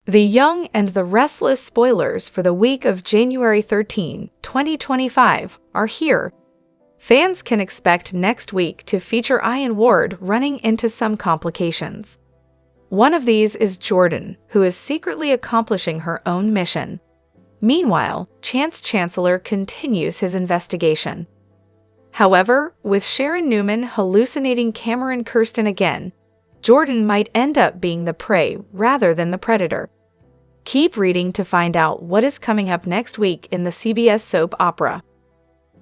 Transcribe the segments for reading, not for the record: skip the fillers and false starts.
The Young and the Restless spoilers for the week of January 13, 2025 are here. Fans can expect next week to feature Ian Ward running into some complications. One of these is Jordan, who is secretly accomplishing her own mission. Meanwhile, Chance Chancellor continues his investigation. However, with Sharon Newman hallucinating Cameron Kirsten again, Jordan might end up being the prey rather than the predator. Keep reading to find out what is coming up next week in the CBS soap opera.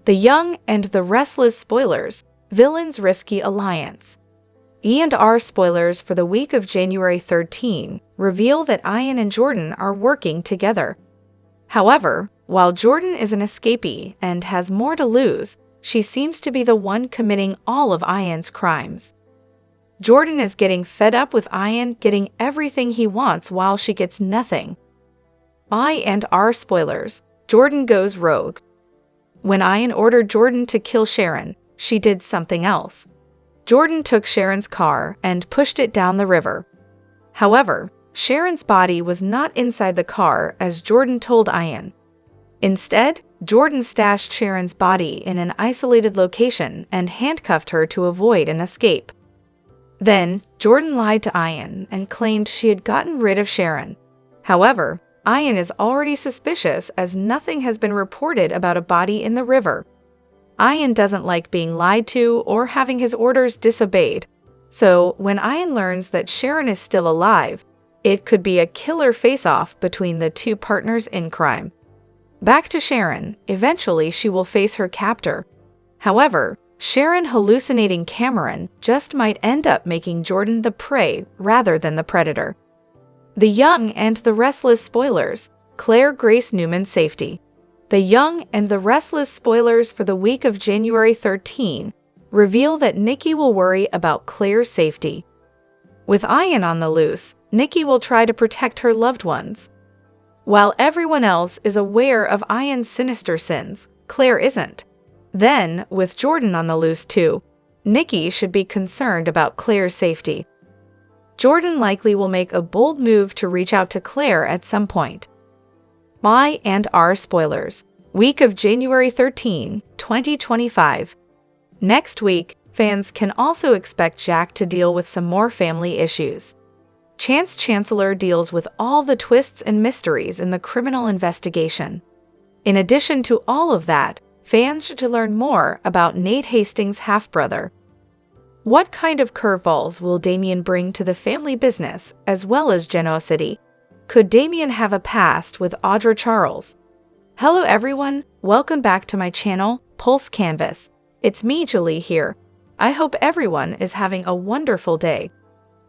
The Young and the Restless spoilers, Villains' Risky Alliance. E&R spoilers for the week of January 13 reveal that Ian and Jordan are working together. However, while Jordan is an escapee and has more to lose, she seems to be the one committing all of Ian's crimes. Jordan is getting fed up with Ian getting everything he wants while she gets nothing. I&R spoilers, Jordan goes rogue. When Ian ordered Jordan to kill Sharon, she did something else. Jordan took Sharon's car and pushed it down the river. However, Sharon's body was not inside the car as Jordan told Ian. Instead, Jordan stashed Sharon's body in an isolated location and handcuffed her to avoid an escape. Then, Jordan lied to Ian and claimed she had gotten rid of Sharon. However, Ian is already suspicious as nothing has been reported about a body in the river. Ian doesn't like being lied to or having his orders disobeyed. So, when Ian learns that Sharon is still alive, it could be a killer face-off between the two partners in crime. Back to Sharon, eventually she will face her captor. However, Sharon hallucinating Cameron just might end up making Jordan the prey rather than the predator. The Young and the Restless spoilers, Claire Grace Newman's safety. The Young and the Restless spoilers for the week of January 13 reveal that Nikki will worry about Claire's safety. With Ian on the loose, Nikki will try to protect her loved ones. While everyone else is aware of Ian's sinister sins, Claire isn't. Then, with Jordan on the loose too, Nikki should be concerned about Claire's safety. Jordan likely will make a bold move to reach out to Claire at some point. I&R spoilers, week of January 13, 2025. Next week, fans can also expect Jack to deal with some more family issues. Chance Chancellor deals with all the twists and mysteries in the criminal investigation. In addition to all of that, fans should learn more about Nate Hastings' half-brother. What kind of curveballs will Daman bring to the family business as well as Genoa City? Could Daman have a past with Audra Charles? Hello everyone, welcome back to my channel, Pulse Canvas. It's me, Julie here. I hope everyone is having a wonderful day.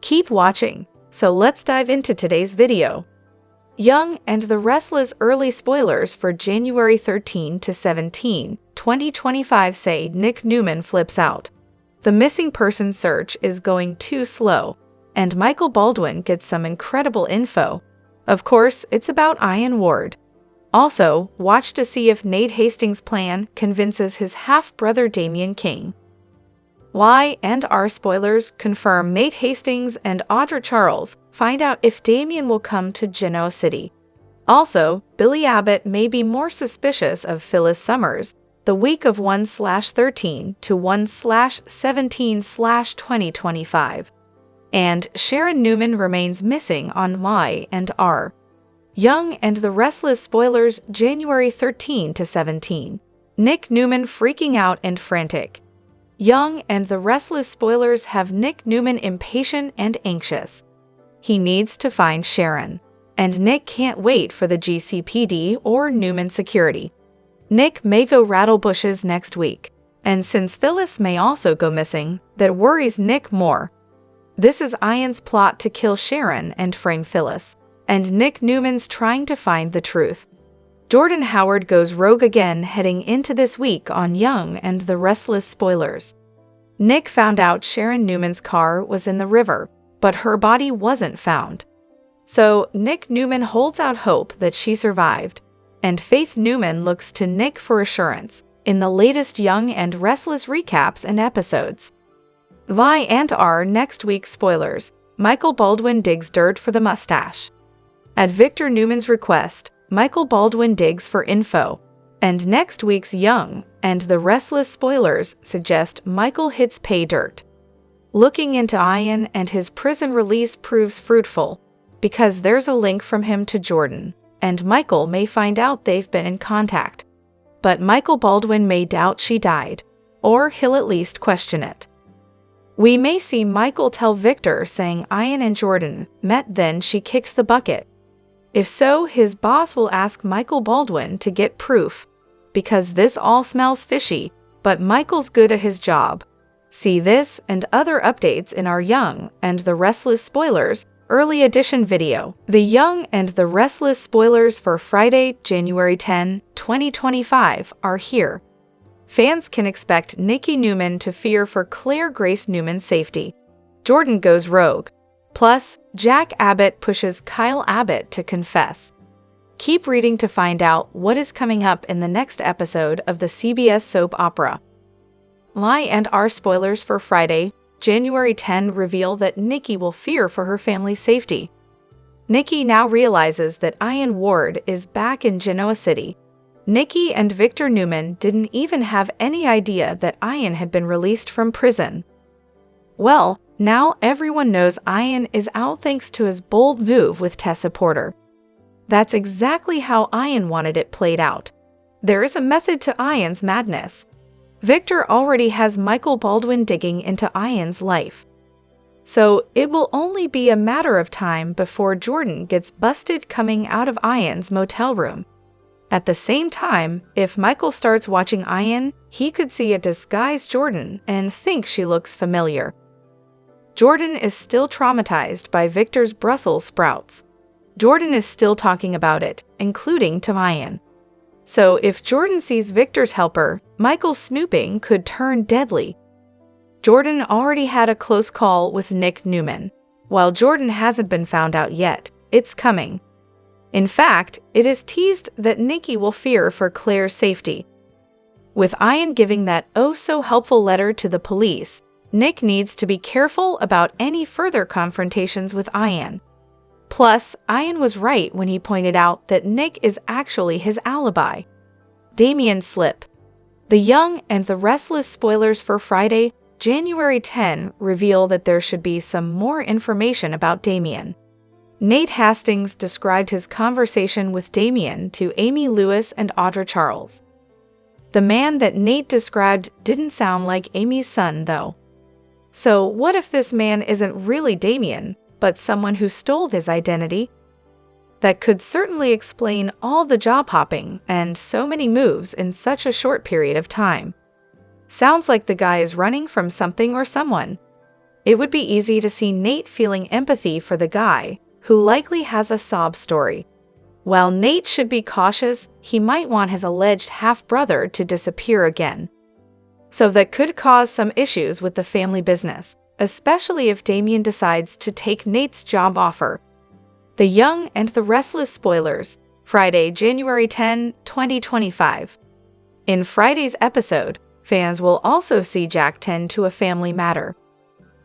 Keep watching, so let's dive into today's video. Young and the Restless early spoilers for January 13 to 17, 2025 say Nick Newman flips out. The missing person search is going too slow, and Michael Baldwin gets some incredible info. Of course, it's about Ian Ward. Also, watch to see if Nate Hastings' plan convinces his half-brother Damian King. Y&R spoilers confirm Nate Hastings and Audra Charles find out if Damian will come to Genoa City. Also, Billy Abbott may be more suspicious of Phyllis Summers the week of 1/13 to 1/17/2025. And Sharon Newman remains missing on Y&R. Young and the Restless spoilers January 13 to 17. Nick Newman freaking out and frantic. Young and the Restless spoilers have Nick Newman impatient and anxious. He needs to find Sharon, and Nick can't wait for the GCPD or Newman security. Nick may go rattle bushes next week, and since Phyllis may also go missing, that worries Nick more. This is Ian's plot to kill Sharon and frame Phyllis, and Nick Newman's trying to find the truth. Jordan Howard goes rogue again heading into this week on Young and the Restless spoilers. Nick found out Sharon Newman's car was in the river, but her body wasn't found. So Nick Newman holds out hope that she survived, and Faith Newman looks to Nick for assurance in the latest Young and Restless recaps and episodes. Y&R next week's spoilers, Michael Baldwin digs dirt for the mustache. At Victor Newman's request, Michael Baldwin digs for info. And next week's Young and the Restless spoilers suggest Michael hits pay dirt. Looking into Ian and his prison release proves fruitful, because there's a link from him to Jordan, and Michael may find out they've been in contact. But Michael Baldwin may doubt she died, or he'll at least question it. We may see Michael tell Victor saying Ian and Jordan met, then she kicked the bucket. If so, his boss will ask Michael Baldwin to get proof, because this all smells fishy, but Michael's good at his job. See this and other updates in our Young and the Restless spoilers early edition video. The Young and the Restless spoilers for Friday, January 10, 2025 are here. Fans can expect Nikki Newman to fear for Claire Grace Newman's safety. Jordan goes rogue. Plus, Jack Abbott pushes Kyle Abbott to confess. Keep reading to find out what is coming up in the next episode of the CBS soap opera. Lie and R spoilers for Friday, January 10 reveal that Nikki will fear for her family's safety. Nikki now realizes that Ian Ward is back in Genoa City. Nikki and Victor Newman didn't even have any idea that Ian had been released from prison. Well, now everyone knows Ian is out thanks to his bold move with Tessa Porter. That's exactly how Ian wanted it played out. There is a method to Ian's madness. Victor already has Michael Baldwin digging into Ian's life. So it will only be a matter of time before Jordan gets busted coming out of Ian's motel room. At the same time, if Michael starts watching Ian, he could see a disguised Jordan and think she looks familiar. Jordan is still traumatized by Victor's Brussels sprouts. Jordan is still talking about it, including to Ian. So if Jordan sees Victor's helper, Michael's snooping could turn deadly. Jordan already had a close call with Nick Newman. While Jordan hasn't been found out yet, it's coming. In fact, it is teased that Nikki will fear for Claire's safety. With Ian giving that oh-so-helpful letter to the police, Nick needs to be careful about any further confrontations with Ian. Plus, Ian was right when he pointed out that Nick is actually his alibi. Damian slip. The Young and the Restless spoilers for Friday, January 10 reveal that there should be some more information about Damian. Nate Hastings described his conversation with Damian to Amy Lewis and Audra Charles. The man that Nate described didn't sound like Amy's son, though. So what if this man isn't really Damian, but someone who stole his identity? That could certainly explain all the job hopping and so many moves in such a short period of time. Sounds like the guy is running from something or someone. It would be easy to see Nate feeling empathy for the guy, who likely has a sob story. While Nate should be cautious, he might want his alleged half-brother to disappear again. So that could cause some issues with the family business, especially if Damian decides to take Nate's job offer. The Young and the Restless spoilers, Friday, January 10, 2025. In Friday's episode, fans will also see Jack tend to a family matter.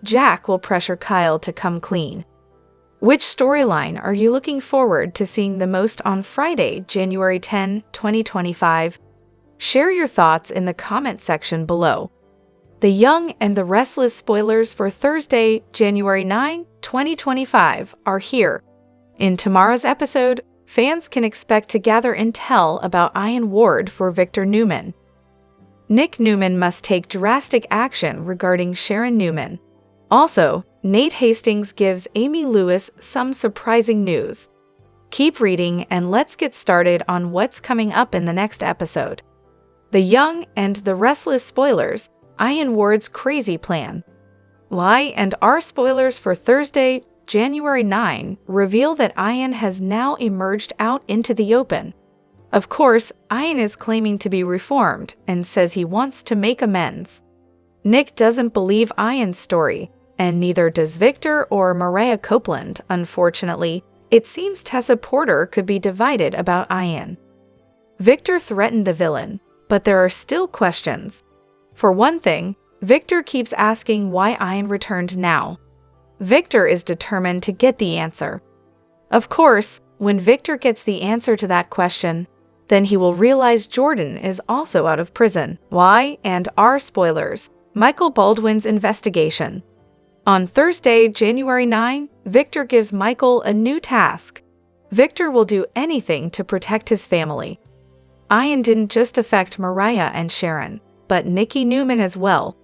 Jack will pressure Kyle to come clean. Which storyline are you looking forward to seeing the most on Friday, January 10, 2025? Share your thoughts in the comment section below. The Young and the Restless spoilers for Thursday, January 9, 2025 are here. In tomorrow's episode, fans can expect to gather intel about Ian Ward for Victor Newman. Nick Newman must take drastic action regarding Sharon Newman. Also, Nate Hastings gives Amy Lewis some surprising news. Keep reading and let's get started on what's coming up in the next episode. The Young and the Restless spoilers, Ian Ward's crazy plan. Lie and R spoilers for Thursday, January 9 reveal that Ian has now emerged out into the open. Of course, Ian is claiming to be reformed and says he wants to make amends. Nick doesn't believe Ian's story, and neither does Victor or Mariah Copeland, unfortunately. It seems Tessa Porter could be divided about Ian. Victor threatened the villain, but there are still questions. For one thing, Victor keeps asking why Ian returned now. Victor is determined to get the answer. Of course, When Victor gets the answer to that question, then he will realize Jordan is also out of prison. Y and R spoilers. Michael Baldwin's investigation. On Thursday, January 9, Victor gives Michael a new task. Victor will do anything to protect his family. Ian didn't just affect Mariah and Sharon, but Nikki Newman as well.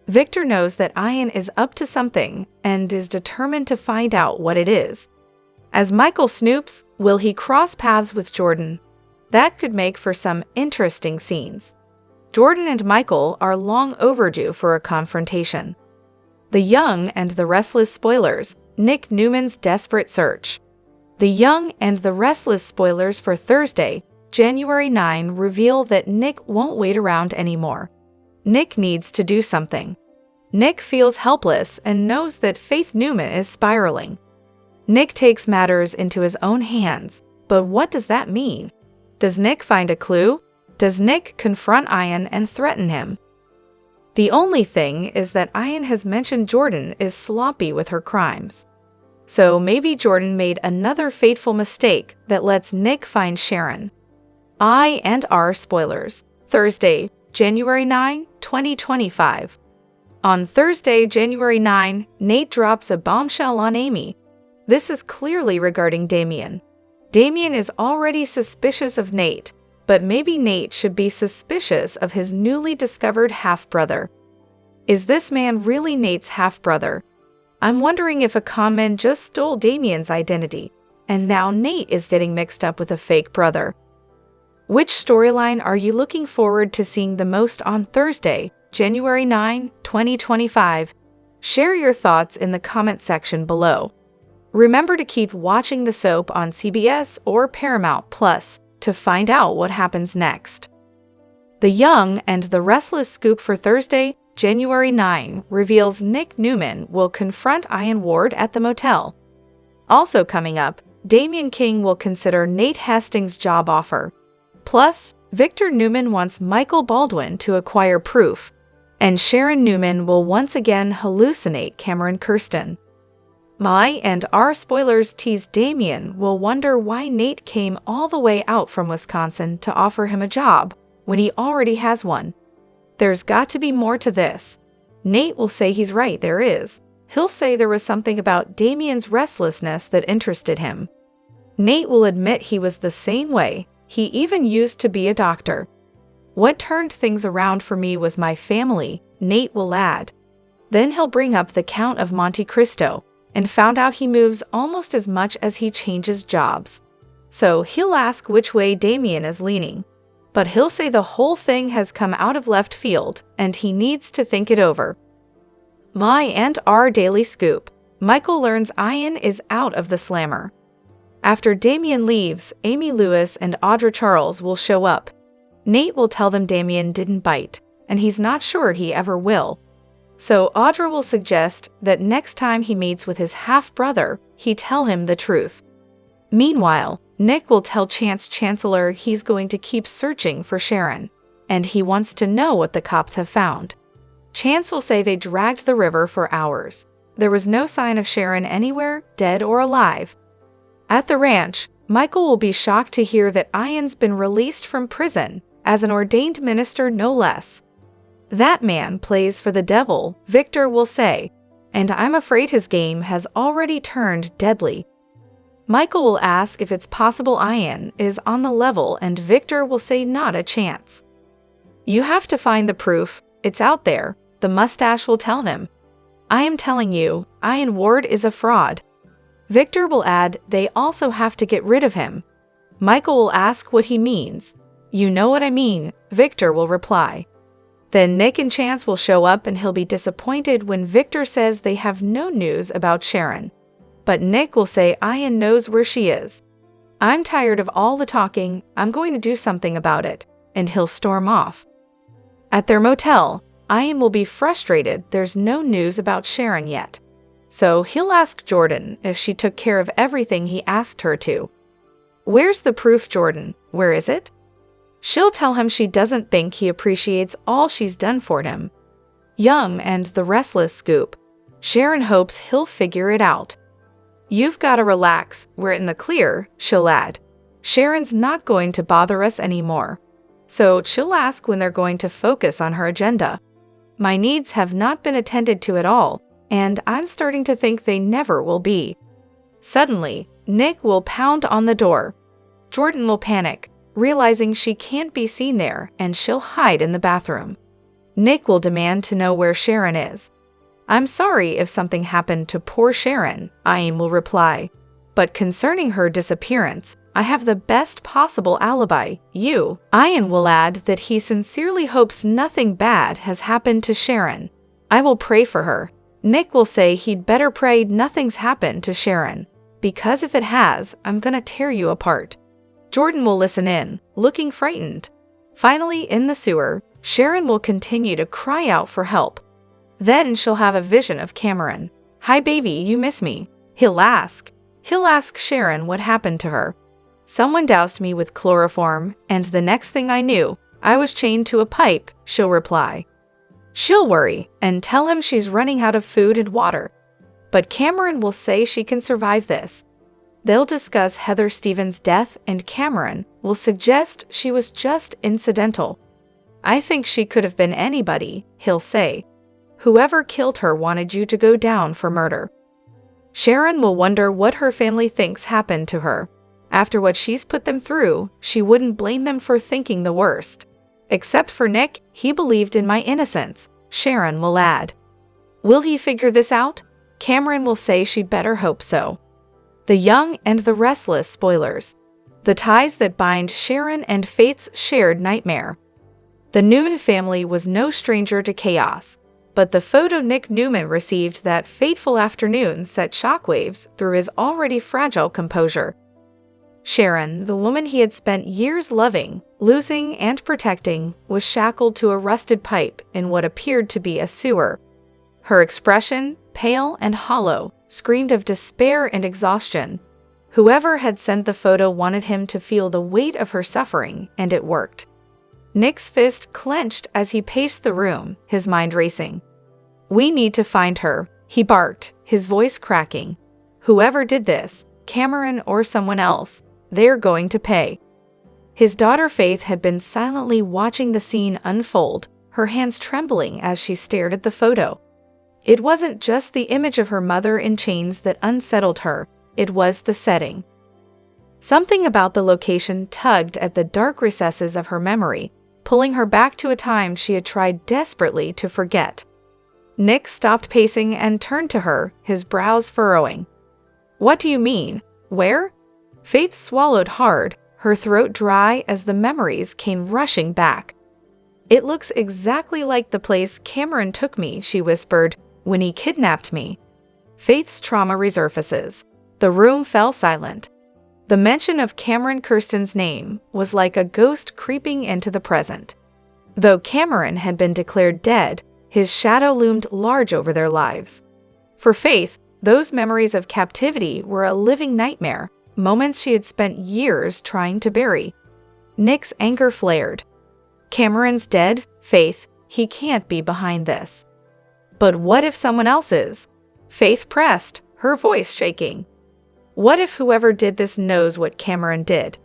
Victor knows that Ian is up to something and is determined to find out what it is. As Michael snoops, will he cross paths with Jordan? That could make for some interesting scenes. Jordan and Michael are long overdue for a confrontation. The Young and the Restless spoilers. Nick Newman's desperate search. The Young and the Restless spoilers for Thursday, January 9 reveal that Nick won't wait around anymore. Nick needs to do something. Nick feels helpless and knows that Faith Newman is spiraling. Nick takes matters into his own hands, but what does that mean? Does Nick find a clue? Does Nick confront Ian and threaten him? The only thing is that Ian has mentioned Jordan is sloppy with her crimes. So maybe Jordan made another fateful mistake that lets Nick find Sharon. I and R spoilers. Thursday, January 9, 2025. On Thursday, January 9, Nate drops a bombshell on Amy. This is clearly regarding Damien. Damien is already suspicious of Nate, but maybe Nate should be suspicious of his newly discovered half-brother. Is this man really Nate's half-brother? I'm wondering if a conman just stole Damien's identity, and now Nate is getting mixed up with a fake brother. Which storyline are you looking forward to seeing the most on Thursday, January 9, 2025? Share your thoughts in the comment section below. Remember to keep watching the soap on CBS or Paramount Plus to find out what happens next. The Young and the Restless scoop for Thursday, January 9 reveals Nick Newman will confront Ian Ward at the motel. Also coming up, Damian King will consider Nate Hastings' job offer. Plus, Victor Newman wants Michael Baldwin to acquire proof, and Sharon Newman will once again hallucinate Cameron Kirsten. My and our spoilers tease Damien will wonder why Nate came all the way out from Wisconsin to offer him a job when he already has one. There's got to be more to this. Nate will say he's right, there is. He'll say there was something about Damien's restlessness that interested him. Nate will admit he was the same way. He even used to be a doctor. What turned things around for me was my family, Nate will add. Then he'll bring up the Count of Monte Cristo, and found out he moves almost as much as he changes jobs. So he'll ask which way Damien is leaning. But he'll say the whole thing has come out of left field, and he needs to think it over. My and our daily scoop. Michael learns Ian is out of the slammer. After Damien leaves, Amy Lewis and Audra Charles will show up. Nate will tell them Damien didn't bite, and he's not sure he ever will. So Audra will suggest that next time he meets with his half-brother, he tell him the truth. Meanwhile, Nick will tell Chance Chancellor he's going to keep searching for Sharon, and he wants to know what the cops have found. Chance will say they dragged the river for hours. There was no sign of Sharon anywhere, dead or alive. At the ranch, Michael will be shocked to hear that Ian's been released from prison, as an ordained minister no less. That man plays for the devil, Victor will say, and I'm afraid his game has already turned deadly. Michael will ask if it's possible Ian is on the level, and Victor will say not a chance. You have to find the proof, it's out there, the mustache will tell him. I am telling you, Ian Ward is a fraud. Victor will add they also have to get rid of him. Michael will ask what he means. You know what I mean, Victor will reply. Then Nick and Chance will show up and he'll be disappointed when Victor says they have no news about Sharon. But Nick will say Ian knows where she is. I'm tired of all the talking, I'm going to do something about it, and he'll storm off. At their motel, Ian will be frustrated there's no news about Sharon yet. So he'll ask Jordan if she took care of everything he asked her to. Where's the proof, Jordan? Where is it? She'll tell him she doesn't think he appreciates all she's done for him. Young and the Restless scoop. Sharon hopes he'll figure it out. "You've got to relax, we're in the clear," she'll add. "Sharon's not going to bother us anymore." So she'll ask when they're going to focus on her agenda. My needs have not been attended to at all, and I'm starting to think they never will be. Suddenly, Nick will pound on the door. Jordan will panic, realizing she can't be seen there, and she'll hide in the bathroom. Nick will demand to know where Sharon is. "I'm sorry if something happened to poor Sharon," Ian will reply. "But concerning her disappearance, I have the best possible alibi, you." Ian will add that he sincerely hopes nothing bad has happened to Sharon. "I will pray for her." Nick will say he'd better pray nothing's happened to Sharon, because if it has, I'm gonna tear you apart. Jordan will listen in, looking frightened. Finally, in the sewer, Sharon will continue to cry out for help. Then she'll have a vision of Cameron. "Hi baby, you miss me?" He'll ask Sharon what happened to her. "Someone doused me with chloroform, and the next thing I knew, I was chained to a pipe," she'll reply. She'll worry and tell him she's running out of food and water. But Cameron will say she can survive this. They'll discuss Heather Stevens' death, and Cameron will suggest she was just incidental. "I think she could have been anybody," he'll say. "Whoever killed her wanted you to go down for murder." Sharon will wonder what her family thinks happened to her. After what she's put them through, she wouldn't blame them for thinking the worst. "Except for Nick, he believed in my innocence," Sharon will add. Will he figure this out? Cameron will say she better hope so. The Young and the Restless spoilers. The ties that bind Sharon and Faith's shared nightmare. The Newman family was no stranger to chaos, but the photo Nick Newman received that fateful afternoon set shockwaves through his already fragile composure. Sharon, the woman he had spent years loving, losing, and protecting, was shackled to a rusted pipe in what appeared to be a sewer. Her expression, pale and hollow, screamed of despair and exhaustion. Whoever had sent the photo wanted him to feel the weight of her suffering, and it worked. Nick's fist clenched as he paced the room, his mind racing. "We need to find her," he barked, his voice cracking. "Whoever did this, Cameron or someone else, they're going to pay." His daughter Faith had been silently watching the scene unfold, her hands trembling as she stared at the photo. It wasn't just the image of her mother in chains that unsettled her, it was the setting. Something about the location tugged at the dark recesses of her memory, pulling her back to a time she had tried desperately to forget. Nick stopped pacing and turned to her, his brows furrowing. "What do you mean? Where?" Faith swallowed hard, her throat dry as the memories came rushing back. "It looks exactly like the place Cameron took me," she whispered, "when he kidnapped me." Faith's trauma resurfaces. The room fell silent. The mention of Cameron Kirsten's name was like a ghost creeping into the present. Though Cameron had been declared dead, his shadow loomed large over their lives. For Faith, those memories of captivity were a living nightmare, moments she had spent years trying to bury. Nick's anger flared. "Cameron's dead, Faith. He can't be behind this." "But what if someone else is?" Faith pressed, her voice shaking. "What if whoever did this knows what Cameron did?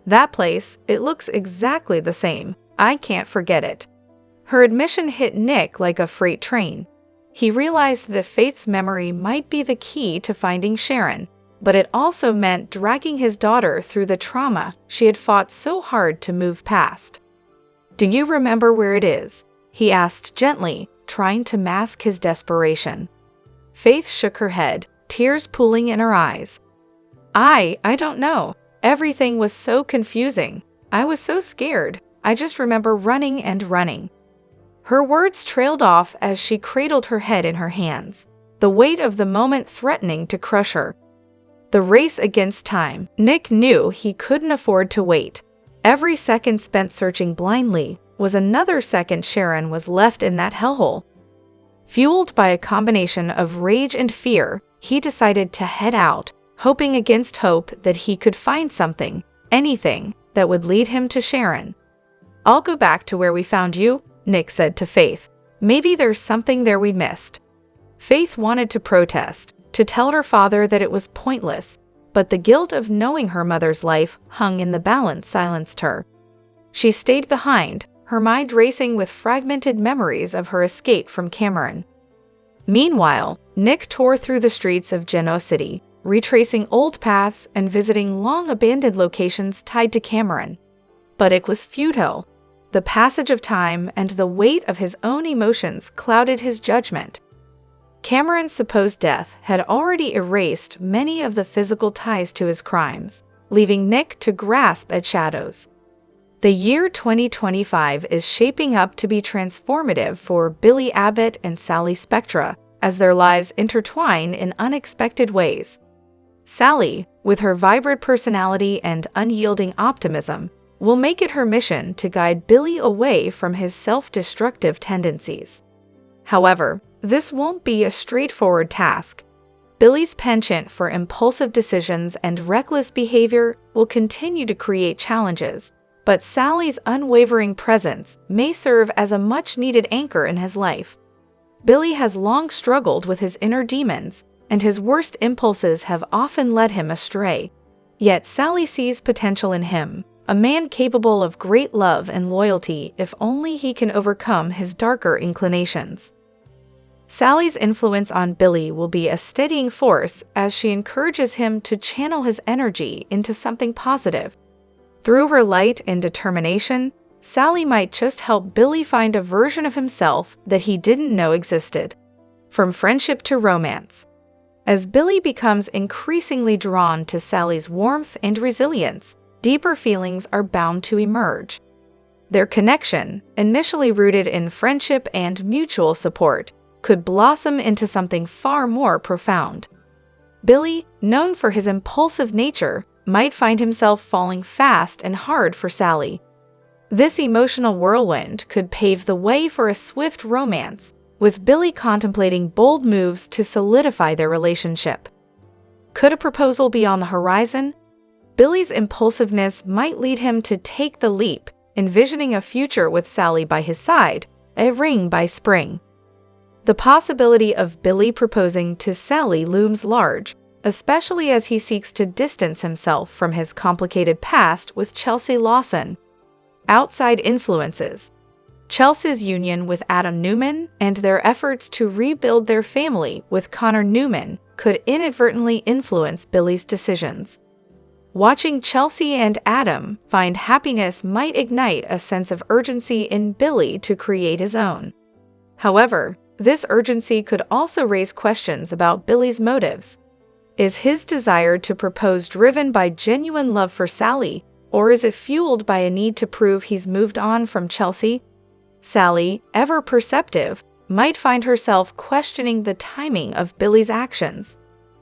That place, it looks exactly the same. I can't forget it." Her admission hit Nick like a freight train. He realized that Faith's memory might be the key to finding Sharon, but it also meant dragging his daughter through the trauma she had fought so hard to move past. "Do you remember where it is?" he asked gently, trying to mask his desperation. Faith shook her head, tears pooling in her eyes. I don't know. Everything was so confusing. I was so scared. I just remember running and running." Her words trailed off as she cradled her head in her hands, the weight of the moment threatening to crush her. The race against time. Nick knew he couldn't afford to wait. Every second spent searching blindly was another second Sharon was left in that hellhole. Fueled by a combination of rage and fear, he decided to head out, hoping against hope that he could find something, anything, that would lead him to Sharon. "I'll go back to where we found you," Nick said to Faith. "Maybe there's something there we missed." Faith wanted to protest, to tell her father that it was pointless, but the guilt of knowing her mother's life hung in the balance silenced her. She stayed behind, her mind racing with fragmented memories of her escape from Cameron. Meanwhile, Nick tore through the streets of Genoa City, retracing old paths and visiting long-abandoned locations tied to Cameron. But it was futile. The passage of time and the weight of his own emotions clouded his judgment. Cameron's supposed death had already erased many of the physical ties to his crimes, leaving Nick to grasp at shadows. The year 2025 is shaping up to be transformative for Billy Abbott and Sally Spectra as their lives intertwine in unexpected ways. Sally, with her vibrant personality and unyielding optimism, will make it her mission to guide Billy away from his self-destructive tendencies. However, this won't be a straightforward task. Billy's penchant for impulsive decisions and reckless behavior will continue to create challenges, but Sally's unwavering presence may serve as a much-needed anchor in his life. Billy has long struggled with his inner demons, and his worst impulses have often led him astray. Yet Sally sees potential in him, a man capable of great love and loyalty if only he can overcome his darker inclinations. Sally's influence on Billy will be a steadying force as she encourages him to channel his energy into something positive. Through her light and determination, Sally might just help Billy find a version of himself that he didn't know existed. From friendship to romance. As Billy becomes increasingly drawn to Sally's warmth and resilience, deeper feelings are bound to emerge. Their connection, initially rooted in friendship and mutual support, could blossom into something far more profound. Billy, known for his impulsive nature, might find himself falling fast and hard for Sally. This emotional whirlwind could pave the way for a swift romance, with Billy contemplating bold moves to solidify their relationship. Could a proposal be on the horizon? Billy's impulsiveness might lead him to take the leap, envisioning a future with Sally by his side, a ring by spring. The possibility of Billy proposing to Sally looms large, especially as he seeks to distance himself from his complicated past with Chelsea Lawson. Outside influences. Chelsea's union with Adam Newman and their efforts to rebuild their family with Connor Newman could inadvertently influence Billy's decisions. Watching Chelsea and Adam find happiness might ignite a sense of urgency in Billy to create his own. However, this urgency could also raise questions about Billy's motives. Is his desire to propose driven by genuine love for Sally, or is it fueled by a need to prove he's moved on from Chelsea? Sally, ever perceptive, might find herself questioning the timing of Billy's actions.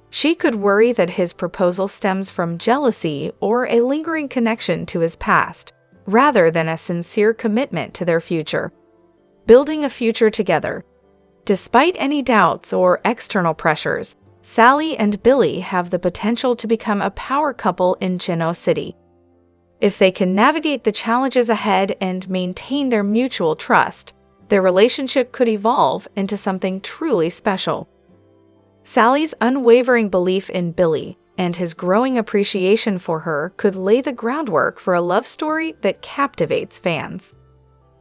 She could worry that his proposal stems from jealousy or a lingering connection to his past, rather than a sincere commitment to their future. Building a future together. Despite any doubts or external pressures, Sally and Billy have the potential to become a power couple in Genoa City. If they can navigate the challenges ahead and maintain their mutual trust, their relationship could evolve into something truly special. Sally's unwavering belief in Billy and his growing appreciation for her could lay the groundwork for a love story that captivates fans.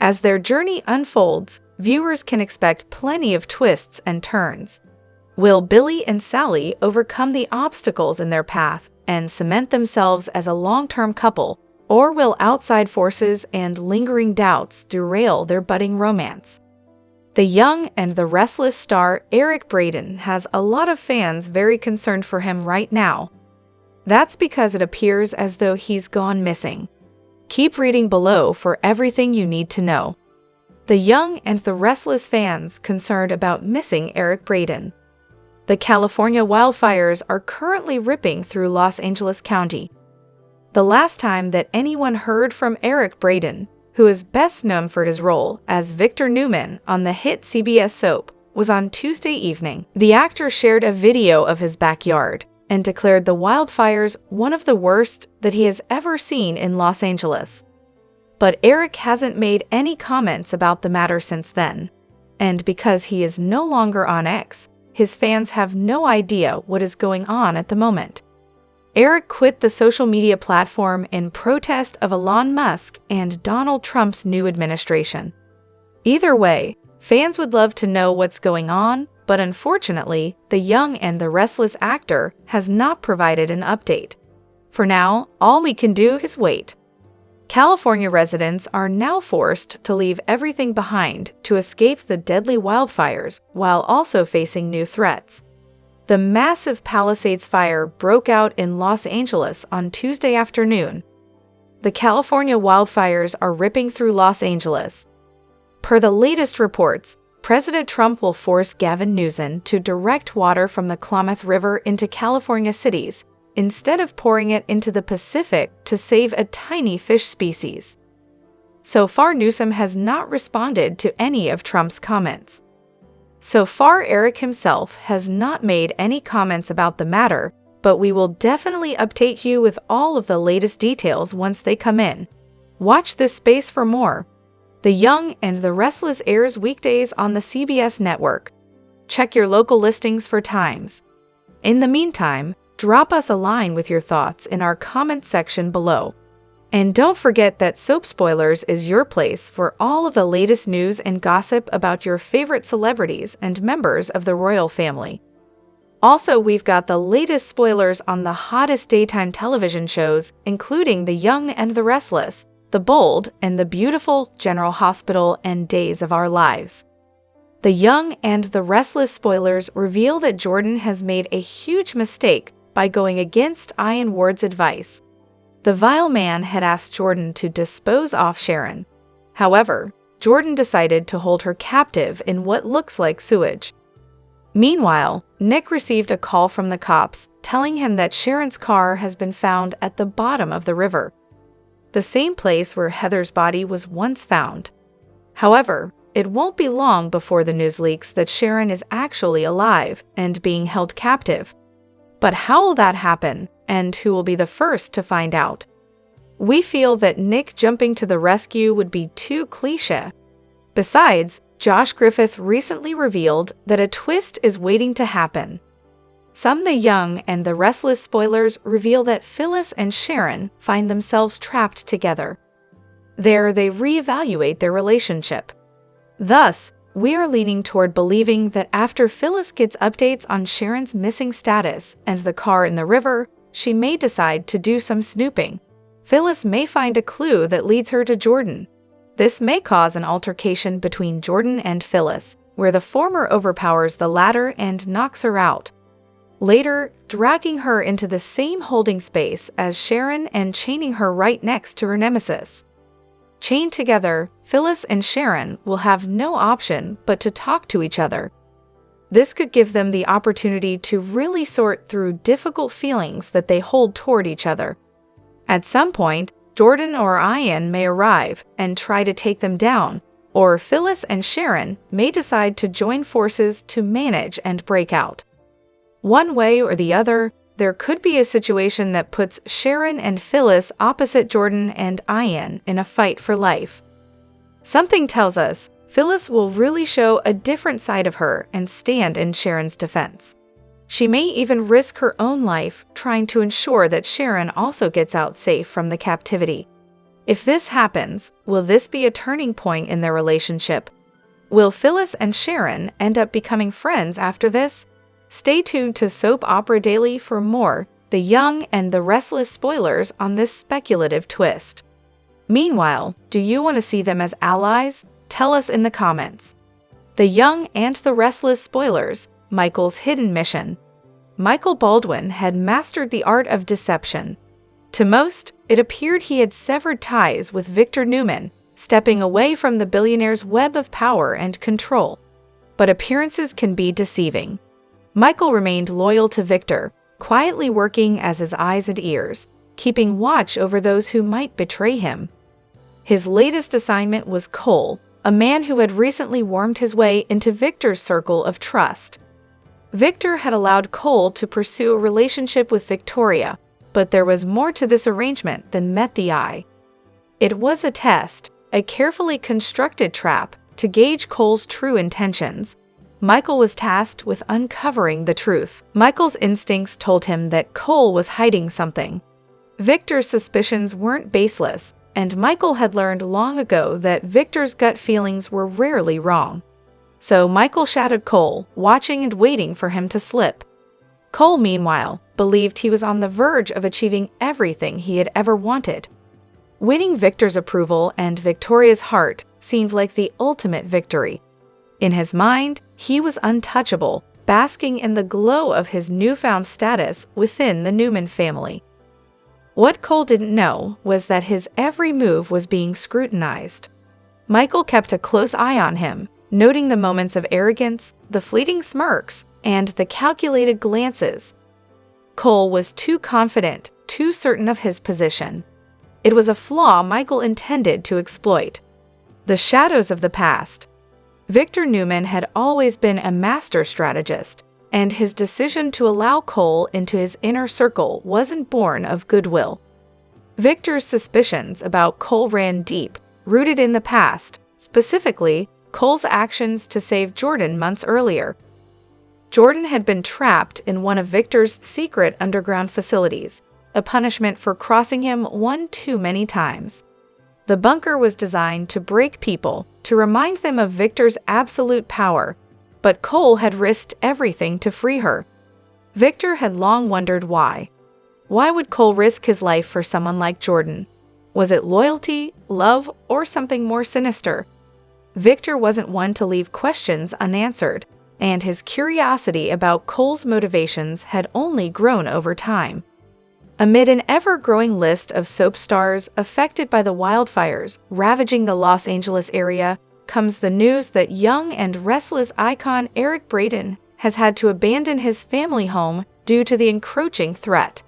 As their journey unfolds, viewers can expect plenty of twists and turns. Will Billy and Sally overcome the obstacles in their path and cement themselves as a long-term couple, or will outside forces and lingering doubts derail their budding romance? The young and the restless star Eric Braeden has a lot of fans very concerned for him right now. That's because it appears as though he's gone missing. Keep reading below for everything you need to know. The young and the restless fans concerned about missing Eric Braeden. The California wildfires are currently ripping through Los Angeles County. The last time that anyone heard from Eric Braeden, who is best known for his role as Victor Newman on the hit CBS soap, was on Tuesday evening. The actor shared a video of his backyard and declared the wildfires one of the worst that he has ever seen in Los Angeles. But Eric hasn't made any comments about the matter since then. And because he is no longer on X, his fans have no idea what is going on at the moment. Eric quit the social media platform in protest of Elon Musk and Donald Trump's new administration. Either way, fans would love to know what's going on, but unfortunately, the young and the restless actor has not provided an update. For now, all we can do is wait. California residents are now forced to leave everything behind to escape the deadly wildfires while also facing new threats. The massive Palisades fire broke out in Los Angeles on Tuesday afternoon. The California wildfires are ripping through Los Angeles. Per the latest reports, President Trump will force Gavin Newsom to direct water from the Klamath River into California cities, instead of pouring it into the Pacific to save a tiny fish species. So far, Newsom has not responded to any of Trump's comments. So far, Eric himself has not made any comments about the matter, but we will definitely update you with all of the latest details once they come in. Watch this space for more. The Young and the Restless airs weekdays on the CBS network. Check your local listings for times. In the meantime, drop us a line with your thoughts in our comment section below. And don't forget that Soap Spoilers is your place for all of the latest news and gossip about your favorite celebrities and members of the royal family. Also, we've got the latest spoilers on the hottest daytime television shows, including The Young and the Restless, The Bold, and the beautiful General Hospital and Days of Our Lives. The Young and the Restless spoilers reveal that Jordan has made a huge mistake by going against Ian Ward's advice. The vile man had asked Jordan to dispose off Sharon. However, Jordan decided to hold her captive in what looks like sewage. Meanwhile, Nick received a call from the cops telling him that Sharon's car has been found at the bottom of the river, the same place where Heather's body was once found. However, it won't be long before the news leaks that Sharon is actually alive and being held captive. But how will that happen, and who will be the first to find out? We feel that Nick jumping to the rescue would be too cliché. Besides, Josh Griffith recently revealed that a twist is waiting to happen. Some The Young and the Restless spoilers reveal that Phyllis and Sharon find themselves trapped together. There, they reevaluate their relationship. Thus, we are leaning toward believing that after Phyllis gets updates on Sharon's missing status and the car in the river, she may decide to do some snooping. Phyllis may find a clue that leads her to Jordan. This may cause an altercation between Jordan and Phyllis, where the former overpowers the latter and knocks her out, later dragging her into the same holding space as Sharon and chaining her right next to her nemesis. Chained together, Phyllis and Sharon will have no option but to talk to each other. This could give them the opportunity to really sort through difficult feelings that they hold toward each other. At some point, Jordan or Ian may arrive and try to take them down, or Phyllis and Sharon may decide to join forces to manage and break out. One way or the other, there could be a situation that puts Sharon and Phyllis opposite Jordan and Ian in a fight for life. Something tells us Phyllis will really show a different side of her and stand in Sharon's defense. She may even risk her own life trying to ensure that Sharon also gets out safe from the captivity. If this happens, will this be a turning point in their relationship? Will Phyllis and Sharon end up becoming friends after this? Stay tuned to Soap Opera Daily for more The Young and the Restless spoilers on this speculative twist. Meanwhile, do you want to see them as allies? Tell us in the comments. The Young and the Restless spoilers, Michael's hidden mission. Michael Baldwin had mastered the art of deception. To most, it appeared he had severed ties with Victor Newman, stepping away from the billionaire's web of power and control. But appearances can be deceiving. Michael remained loyal to Victor, quietly working as his eyes and ears, keeping watch over those who might betray him. His latest assignment was Cole, a man who had recently wormed his way into Victor's circle of trust. Victor had allowed Cole to pursue a relationship with Victoria, but there was more to this arrangement than met the eye. It was a test, a carefully constructed trap, to gauge Cole's true intentions. Michael was tasked with uncovering the truth. Michael's instincts told him that Cole was hiding something. Victor's suspicions weren't baseless, and Michael had learned long ago that Victor's gut feelings were rarely wrong. So Michael shadowed Cole, watching and waiting for him to slip. Cole, meanwhile, believed he was on the verge of achieving everything he had ever wanted. Winning Victor's approval and Victoria's heart seemed like the ultimate victory. In his mind, he was untouchable, basking in the glow of his newfound status within the Newman family. What Cole didn't know was that his every move was being scrutinized. Michael kept a close eye on him, noting the moments of arrogance, the fleeting smirks, and the calculated glances. Cole was too confident, too certain of his position. It was a flaw Michael intended to exploit. The shadows of the past. Victor Newman had always been a master strategist, and his decision to allow Cole into his inner circle wasn't born of goodwill. Victor's suspicions about Cole ran deep, rooted in the past, specifically Cole's actions to save Jordan months earlier. Jordan had been trapped in one of Victor's secret underground facilities, a punishment for crossing him one too many times. The bunker was designed to break people, to remind them of Victor's absolute power, but Cole had risked everything to free her. Victor had long wondered why. Why would Cole risk his life for someone like Jordan? Was it loyalty, love, or something more sinister? Victor wasn't one to leave questions unanswered, and his curiosity about Cole's motivations had only grown over time. Amid an ever-growing list of soap stars affected by the wildfires ravaging the Los Angeles area comes the news that young and restless icon Eric Braeden has had to abandon his family home due to the encroaching threat.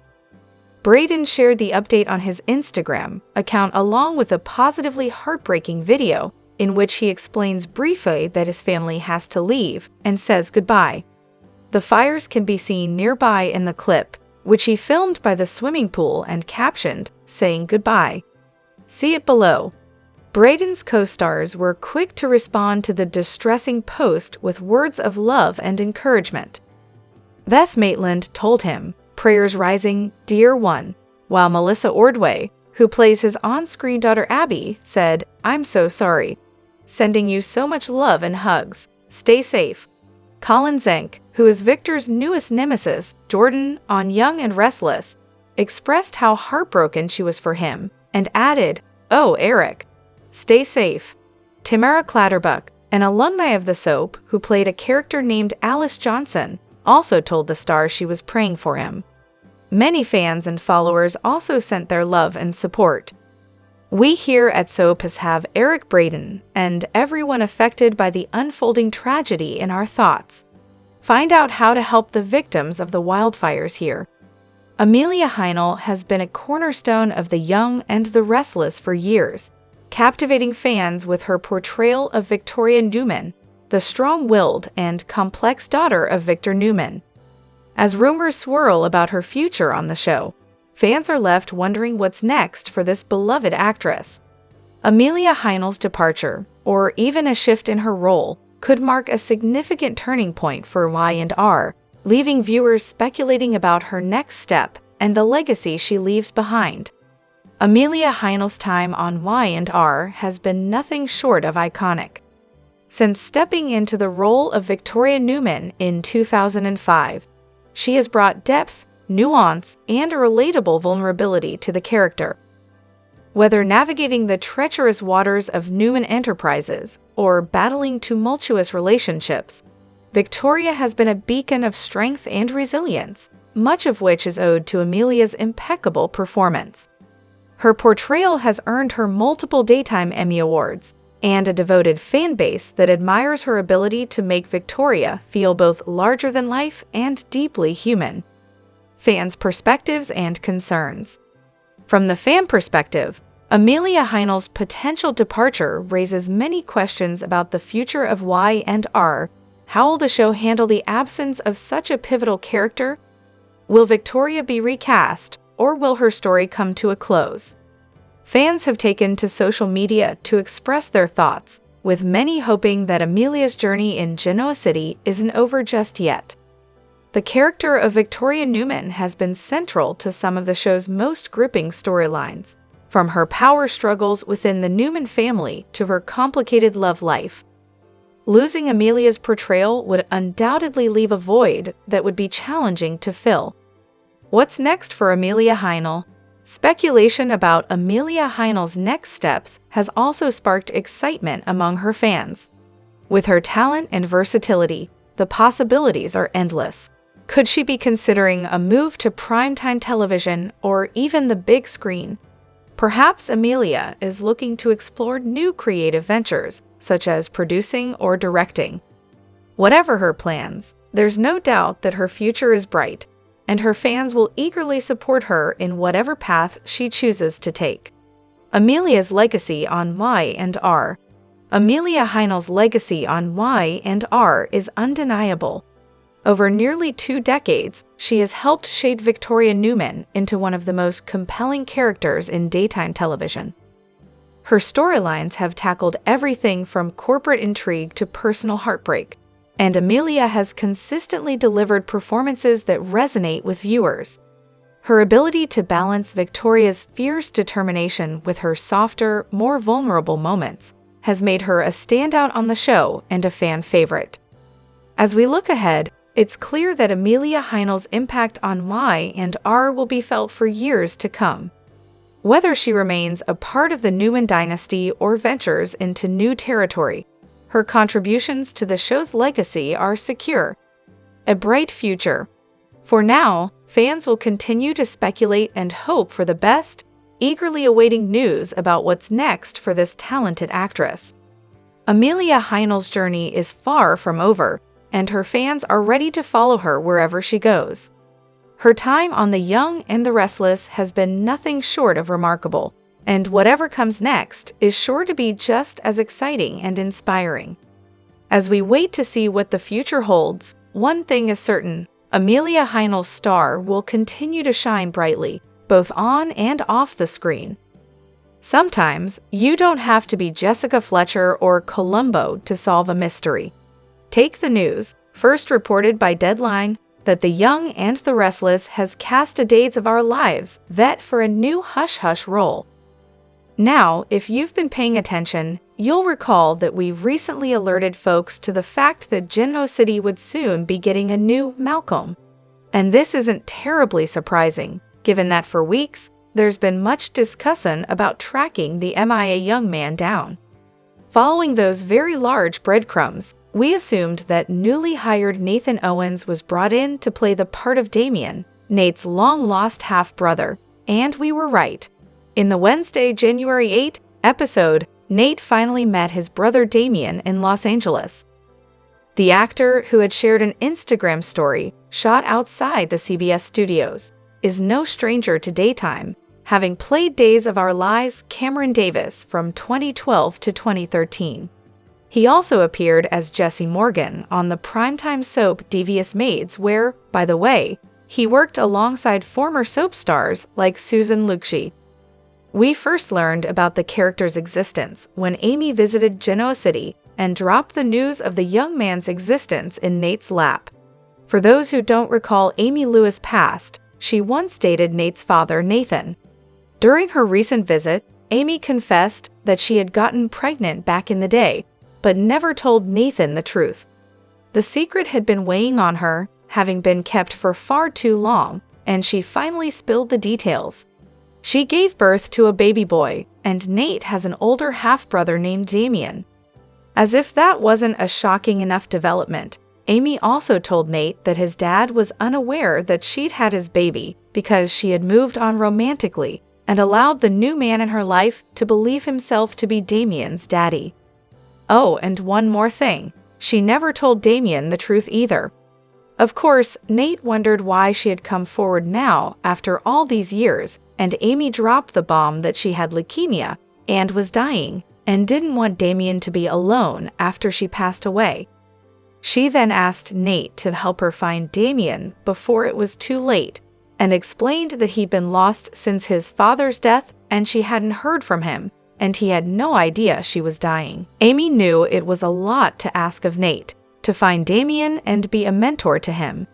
Braeden shared the update on his Instagram account along with a positively heartbreaking video in which he explains briefly that his family has to leave and says goodbye. The fires can be seen nearby in the clip, which he filmed by the swimming pool and captioned, saying goodbye. See it below. Braeden's co-stars were quick to respond to the distressing post with words of love and encouragement. Beth Maitland told him, "Prayers rising, dear one," while Melissa Ordway, who plays his on-screen daughter Abby, said, "I'm so sorry. Sending you so much love and hugs. Stay safe." Colin Zenk, who is Victor's newest nemesis, Jordan, on Young and Restless, expressed how heartbroken she was for him, and added, "Oh, Eric. Stay safe." Tamara Clatterbuck, an alumni of the soap who played a character named Alice Johnson, also told the star she was praying for him. Many fans and followers also sent their love and support. We here at Soaps have Eric Braeden and everyone affected by the unfolding tragedy in our thoughts. Find out how to help the victims of the wildfires here. Amelia Heinle has been a cornerstone of the young and the restless for years, captivating fans with her portrayal of Victoria Newman, the strong-willed and complex daughter of Victor Newman. As rumors swirl about her future on the show, fans are left wondering what's next for this beloved actress. Amelia Heinle's departure, or even a shift in her role, could mark a significant turning point for Y&R, leaving viewers speculating about her next step and the legacy she leaves behind. Amelia Heinle's time on Y&R has been nothing short of iconic. Since stepping into the role of Victoria Newman in 2005, she has brought depth, nuance, and a relatable vulnerability to the character. Whether navigating the treacherous waters of Newman Enterprises or battling tumultuous relationships, Victoria has been a beacon of strength and resilience, much of which is owed to Amelia's impeccable performance. Her portrayal has earned her multiple Daytime Emmy Awards and a devoted fan base that admires her ability to make Victoria feel both larger than life and deeply human. Fans' perspectives and concerns. From the fan perspective, Amelia Heinle's potential departure raises many questions about the future of Y&R. How will the show handle the absence of such a pivotal character? Will Victoria be recast, or will her story come to a close? Fans have taken to social media to express their thoughts, with many hoping that Amelia's journey in Genoa City isn't over just yet. The character of Victoria Newman has been central to some of the show's most gripping storylines, from her power struggles within the Newman family to her complicated love life. Losing Amelia's portrayal would undoubtedly leave a void that would be challenging to fill. What's next for Amelia Heinle? Speculation about Amelia Heinle's next steps has also sparked excitement among her fans. With her talent and versatility, the possibilities are endless. Could she be considering a move to primetime television or even the big screen? Perhaps Amelia is looking to explore new creative ventures, such as producing or directing. Whatever her plans, there's no doubt that her future is bright, and her fans will eagerly support her in whatever path she chooses to take. Amelia's legacy on Y&R. Amelia Heinle's legacy on Y&R is undeniable. Over nearly 2 decades, she has helped shape Victoria Newman into one of the most compelling characters in daytime television. Her storylines have tackled everything from corporate intrigue to personal heartbreak, and Amelia has consistently delivered performances that resonate with viewers. Her ability to balance Victoria's fierce determination with her softer, more vulnerable moments has made her a standout on the show and a fan favorite. As we look ahead, it's clear that Amelia Heinle's impact on Y&R will be felt for years to come. Whether she remains a part of the Newman dynasty or ventures into new territory, her contributions to the show's legacy are secure. A bright future. For now, fans will continue to speculate and hope for the best, eagerly awaiting news about what's next for this talented actress. Amelia Heinle's journey is far from over, and her fans are ready to follow her wherever she goes. Her time on The Young and the Restless has been nothing short of remarkable, and whatever comes next is sure to be just as exciting and inspiring. As we wait to see what the future holds, one thing is certain: Amelia Heinle's star will continue to shine brightly, both on and off the screen. Sometimes, you don't have to be Jessica Fletcher or Columbo to solve a mystery. Take the news, first reported by Deadline, that The Young and the Restless has cast a Days of Our Lives vet for a new hush-hush role. Now, if you've been paying attention, you'll recall that we recently alerted folks to the fact that Genoa City would soon be getting a new Malcolm. And this isn't terribly surprising, given that for weeks, there's been much discussion about tracking the MIA young man down. Following those very large breadcrumbs, we assumed that newly hired Nathan Owens was brought in to play the part of Damien, Nate's long-lost half-brother, and we were right. In the Wednesday, January 8 episode, Nate finally met his brother Damien in Los Angeles. The actor, who had shared an Instagram story shot outside the CBS studios, is no stranger to daytime, having played Days of Our Lives' Cameron Davis from 2012 to 2013. He also appeared as Jesse Morgan on the primetime soap Devious Maids, where, by the way, he worked alongside former soap stars like Susan Lucci. We first learned about the character's existence when Amy visited Genoa City and dropped the news of the young man's existence in Nate's lap. For those who don't recall Amy Lewis' past, she once dated Nate's father, Nathan. During her recent visit, Amy confessed that she had gotten pregnant back in the day, but never told Nathan the truth. The secret had been weighing on her, having been kept for far too long, and she finally spilled the details. She gave birth to a baby boy, and Nate has an older half-brother named Damien. As if that wasn't a shocking enough development, Amy also told Nate that his dad was unaware that she'd had his baby because she had moved on romantically and allowed the new man in her life to believe himself to be Damien's daddy. Oh, and one more thing. She never told Damien the truth either. Of course, Nate wondered why she had come forward now after all these years, and Amy dropped the bomb that she had leukemia and was dying and didn't want Damien to be alone after she passed away. She then asked Nate to help her find Damien before it was too late and explained that he'd been lost since his father's death and she hadn't heard from him, and he had no idea she was dying. Amy knew it was a lot to ask of Nate, to find Damien and be a mentor to him.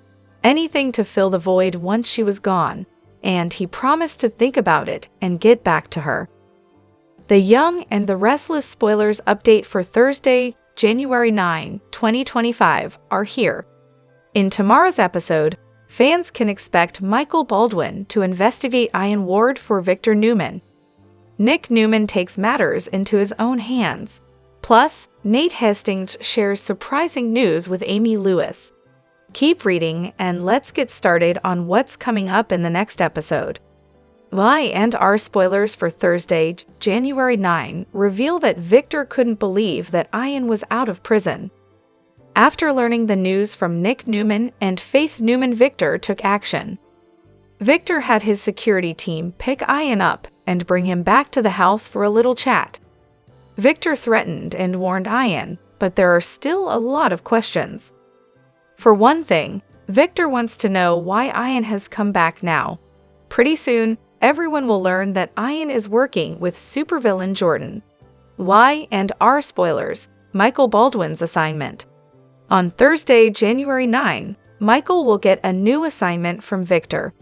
Anything to fill the void once she was gone, and he promised to think about it and get back to her. The Young and the Restless spoilers update for Thursday, January 9, 2025 are here. In tomorrow's episode, fans can expect Michael Baldwin to investigate Ian Ward for Victor Newman. Nick Newman takes matters into his own hands. Plus, Nate Hastings shares surprising news with Amy Lewis. Keep reading and let's get started on what's coming up in the next episode. Y and R spoilers for Thursday, January 9 reveal that Victor couldn't believe that Ian was out of prison. After learning the news from Nick Newman and Faith Newman, Victor took action. Victor had his security team pick Ian up and bring him back to the house for a little chat. Victor threatened and warned Ian, but there are still a lot of questions. For one thing, Victor wants to know why Ian has come back now. Pretty soon, everyone will learn that Ian is working with supervillain Jordan. Y and R spoilers, Michael Baldwin's assignment. On Thursday, January 9, Michael will get a new assignment from Victor.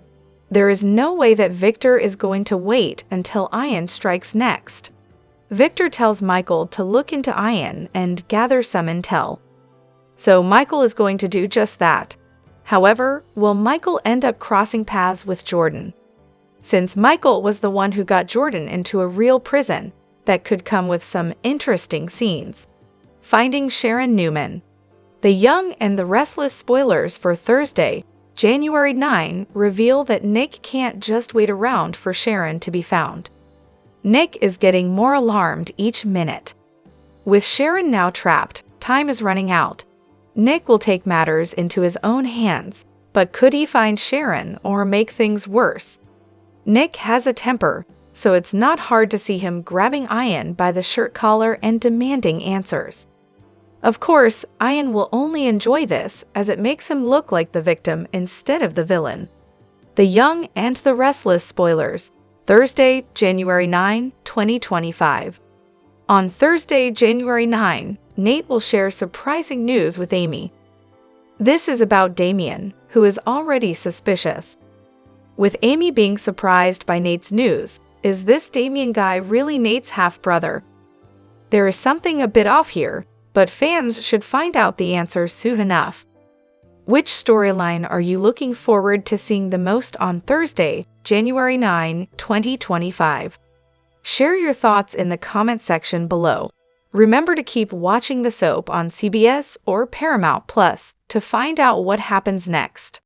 There is no way that Victor is going to wait until Ian strikes next. Victor tells Michael to look into Ian and gather some intel. So Michael is going to do just that. However, will Michael end up crossing paths with Jordan? Since Michael was the one who got Jordan into a real prison, that could come with some interesting scenes. Finding Sharon Newman. The Young and the Restless spoilers for Thursday, January 9 reveal that Nick can't just wait around for Sharon to be found. Nick is getting more alarmed each minute. With Sharon now trapped, time is running out. Nick will take matters into his own hands, but could he find Sharon or make things worse? Nick has a temper, so it's not hard to see him grabbing Ian by the shirt collar and demanding answers. Of course, Ian will only enjoy this as it makes him look like the victim instead of the villain. The Young and the Restless spoilers, Thursday, January 9, 2025. On Thursday, January 9, Nate will share surprising news with Amy. This is about Damien, who is already suspicious. With Amy being surprised by Nate's news, is this Damien guy really Nate's half-brother? There is something a bit off here, but fans should find out the answer soon enough. Which storyline are you looking forward to seeing the most on Thursday, January 9, 2025? Share your thoughts in the comment section below. Remember to keep watching the soap on CBS or Paramount Plus to find out what happens next.